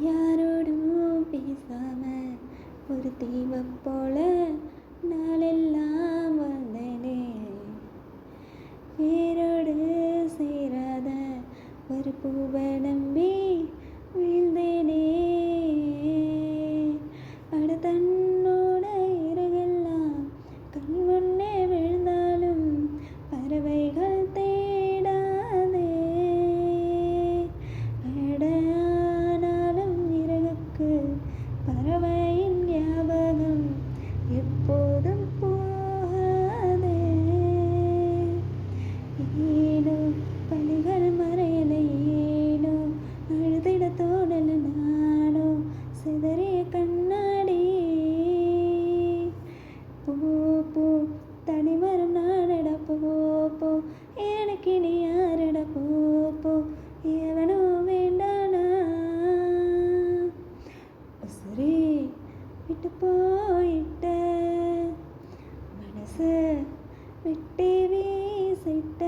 யாரோடும் பேசாம ஒரு தீவை போல நாளெல்லாம் வந்தேனே. வேரோடு சேராத ஒரு பூவை நம்பி வீழ்ந்தேனே. அட தன்னோட இறகெல்லாம் கண் முன்னே விழுந்தாலும் பறவைகள் தேடாதே. அடானாலும் இறகுக்கு பறவையின் ஞாபகம் எப்போதும் போகாதே. ஏனோ பலிகள் மறையலை, ஏனோ அழுதிட தோணல நானோ சிதறிய கண்ணாடி. போ போ தனிமரம் நானட, போ போ எனக்கு இனி யாரட, போ போ எவனோ வேண்டானா. உசுரே விட்டு போயிட்ட, மனச விட்டு வீசிட்ட.